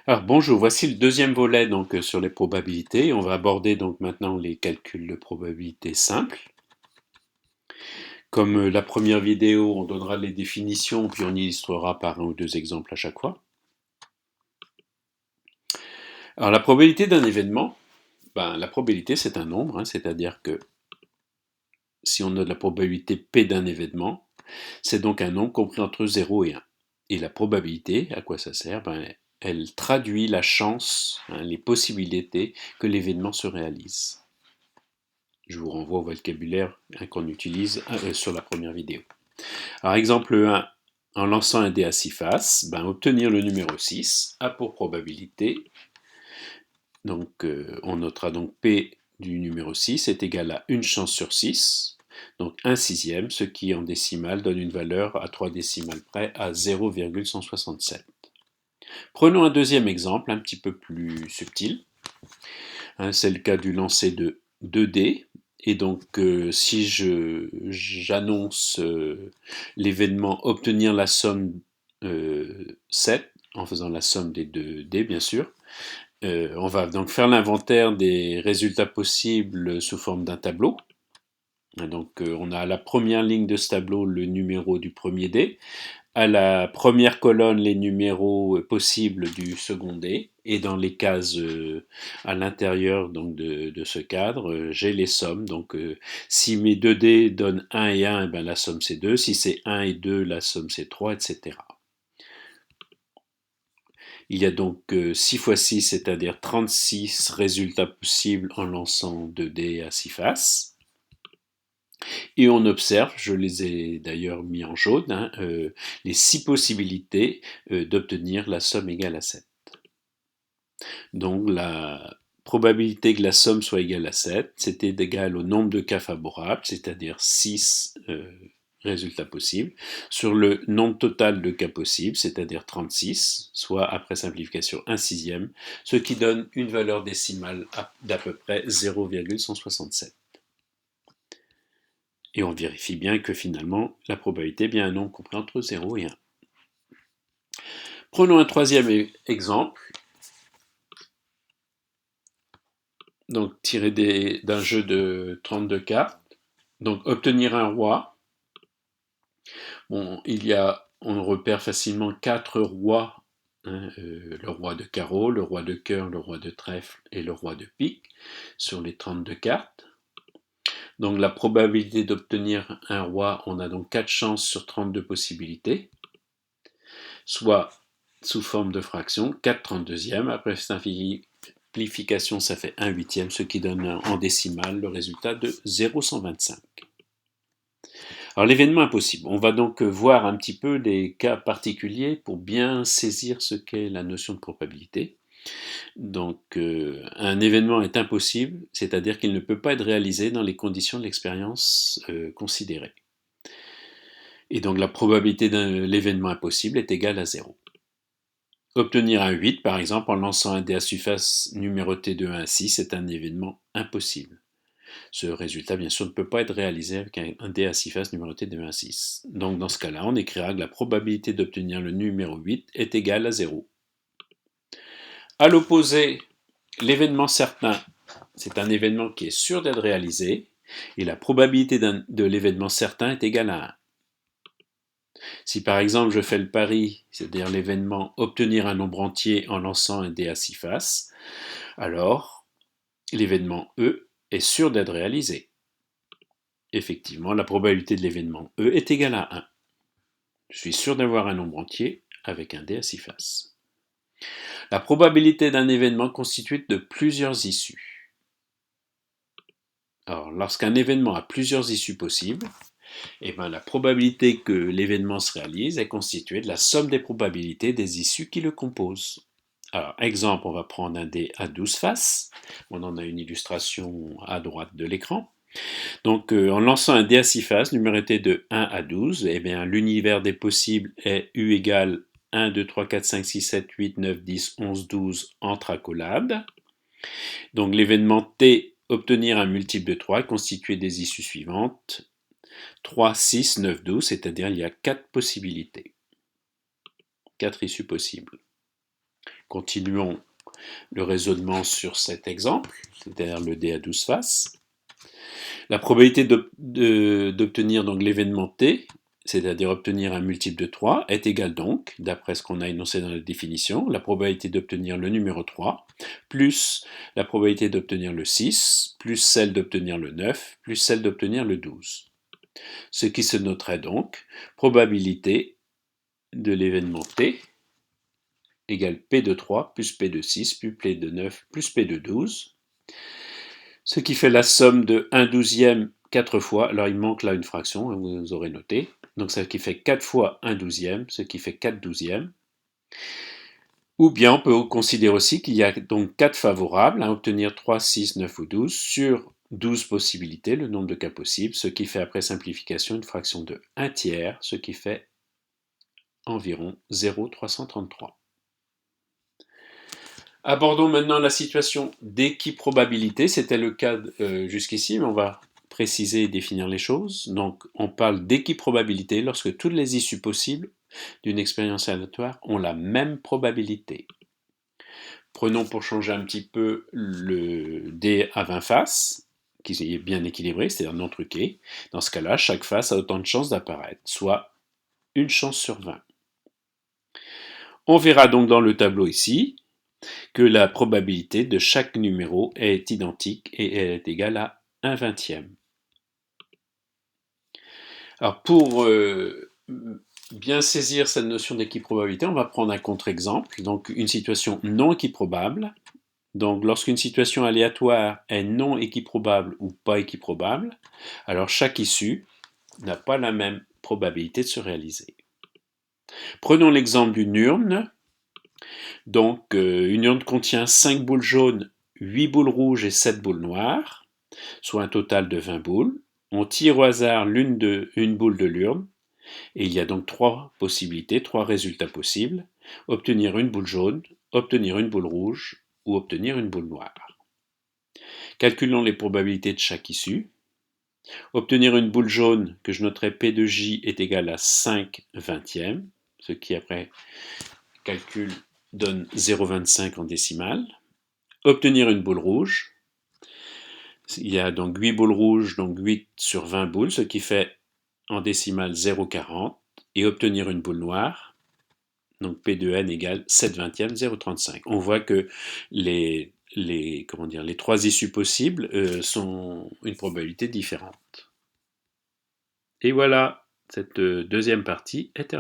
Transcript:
Alors bonjour, voici le deuxième volet donc sur les probabilités. On va aborder donc maintenant les calculs de probabilité simples. Comme la première vidéo, on donnera les définitions puis on illustrera par un ou deux exemples à chaque fois. Alors la probabilité d'un événement, la probabilité c'est un nombre, c'est-à-dire que si on a de la probabilité P d'un événement, c'est donc un nombre compris entre 0 et 1. Et la probabilité, à quoi ça sert? Elle traduit la chance, les possibilités que l'événement se réalise. Je vous renvoie au vocabulaire qu'on utilise sur la première vidéo. Alors, exemple 1, en lançant un dé à 6 faces, obtenir le numéro 6 a pour probabilité, donc on notera donc P du numéro 6 est égal à une chance sur 6, donc 1 sixième, ce qui en décimale donne une valeur à 3 décimales près à 0,167. Prenons un deuxième exemple un petit peu plus subtil. C'est le cas du lancer de 2 dés. Et donc, si j'annonce l'événement obtenir la somme 7, en faisant la somme des 2 dés, bien sûr, on va donc faire l'inventaire des résultats possibles sous forme d'un tableau. Donc, on a à la première ligne de ce tableau le numéro du premier dé, à la première colonne les numéros possibles du second dé, et dans les cases à l'intérieur donc de ce cadre, j'ai les sommes. Donc si mes 2 dés donnent 1 et 1, la somme c'est 2, si c'est 1 et 2, la somme c'est 3, etc. Il y a donc 6 fois 6, c'est-à-dire 36 résultats possibles en lançant 2 dés à 6 faces. Et on observe, je les ai d'ailleurs mis en jaune, les 6 possibilités d'obtenir la somme égale à 7. Donc la probabilité que la somme soit égale à 7, c'était égal au nombre de cas favorables, c'est-à-dire 6 résultats possibles, sur le nombre total de cas possibles, c'est-à-dire 36, soit après simplification 1 sixième, ce qui donne une valeur décimale d'à peu près 0,167. Et on vérifie bien que finalement, la probabilité est bien un nombre compris entre 0 et 1. Prenons un troisième exemple, donc tiré d'un jeu de 32 cartes. Donc obtenir un roi. Bon, on repère facilement 4 rois, le roi de carreau, le roi de cœur, le roi de trèfle et le roi de pique sur les 32 cartes. Donc la probabilité d'obtenir un roi, on a donc 4 chances sur 32 possibilités, soit sous forme de fraction, 4 32e. Après simplification, ça fait 1 huitième, ce qui donne en décimale le résultat de 0,125. Alors l'événement impossible, on va donc voir un petit peu des cas particuliers pour bien saisir ce qu'est la notion de probabilité. Donc un événement est impossible, c'est-à-dire qu'il ne peut pas être réalisé dans les conditions de l'expérience considérée. Et donc la probabilité de l'événement impossible est égale à 0. Obtenir un 8, par exemple, en lançant un dé à surface numéroté de 1 à 6, est un événement impossible. Ce résultat, bien sûr, ne peut pas être réalisé avec un dé à 6 faces numéroté de 1 à 6. Donc dans ce cas-là, on écrira que la probabilité d'obtenir le numéro 8 est égale à 0. À l'opposé, l'événement certain, c'est un événement qui est sûr d'être réalisé, et la probabilité de l'événement certain est égale à 1. Si par exemple je fais le pari, c'est-à-dire l'événement obtenir un nombre entier en lançant un dé à 6 faces, alors l'événement E est sûr d'être réalisé. Effectivement, la probabilité de l'événement E est égale à 1. Je suis sûr d'avoir un nombre entier avec un dé à 6 faces. La probabilité d'un événement constituée de plusieurs issues. Alors, lorsqu'un événement a plusieurs issues possibles, la probabilité que l'événement se réalise est constituée de la somme des probabilités des issues qui le composent. Alors, exemple, on va prendre un dé à 12 faces. On en a une illustration à droite de l'écran. Donc, en lançant un dé à 6 faces numéroté de 1 à 12, l'univers des possibles est U égale 1, 2, 3, 4, 5, 6, 7, 8, 9, 10, 11, 12 entre accolades. Donc, l'événement T, obtenir un multiple de 3, est constitué des issues suivantes. 3, 6, 9, 12, c'est-à-dire il y a 4 possibilités. 4 issues possibles. Continuons le raisonnement sur cet exemple, c'est-à-dire le dé à 12 faces. La probabilité d'obtenir donc l'événement T, c'est-à-dire obtenir un multiple de 3, est égale donc, d'après ce qu'on a énoncé dans la définition, la probabilité d'obtenir le numéro 3, plus la probabilité d'obtenir le 6, plus celle d'obtenir le 9, plus celle d'obtenir le 12. Ce qui se noterait donc, probabilité de l'événement T égale P de 3 plus P de 6 plus P de 9 plus P de 12, ce qui fait la somme de 1/12 4 fois, alors il manque là une fraction, vous aurez noté, donc ce qui fait 4 fois 1/12, ce qui fait 4/12. Ou bien on peut considérer aussi qu'il y a donc 4 favorables à obtenir 3, 6, 9 ou 12 sur 12 possibilités, le nombre de cas possibles, ce qui fait après simplification une fraction de 1/3, ce qui fait environ 0,333. Abordons maintenant la situation d'équiprobabilité. C'était le cas jusqu'ici, mais on va préciser et définir les choses. Donc, on parle d'équiprobabilité lorsque toutes les issues possibles d'une expérience aléatoire ont la même probabilité. Prenons pour changer un petit peu le dé à 20 faces, qui est bien équilibré, c'est-à-dire non truqué. Dans ce cas-là, chaque face a autant de chances d'apparaître, soit une chance sur 20. On verra donc dans le tableau ici que la probabilité de chaque numéro est identique et elle est égale à 1/20. Alors pour bien saisir cette notion d'équiprobabilité, on va prendre un contre-exemple, donc une situation non équiprobable. Donc lorsqu'une situation aléatoire est non équiprobable ou pas équiprobable, alors chaque issue n'a pas la même probabilité de se réaliser. Prenons l'exemple d'une urne. Donc, une urne contient 5 boules jaunes, 8 boules rouges et 7 boules noires, soit un total de 20 boules. On tire au hasard une boule de l'urne, et il y a donc 3 possibilités, 3 résultats possibles. Obtenir une boule jaune, obtenir une boule rouge, ou obtenir une boule noire. Calculons les probabilités de chaque issue. Obtenir une boule jaune, que je noterai P de J, est égal à 5/20, ce qui après calcul donne 0,25 en décimale. Obtenir une boule rouge, il y a donc 8 boules rouges, donc 8 sur 20 boules, ce qui fait en décimale 0,40. Et obtenir une boule noire, donc P de N égale 7/20, 0,35. On voit que les 3 issues possibles sont une probabilité différente. Et voilà, cette deuxième partie est terminée.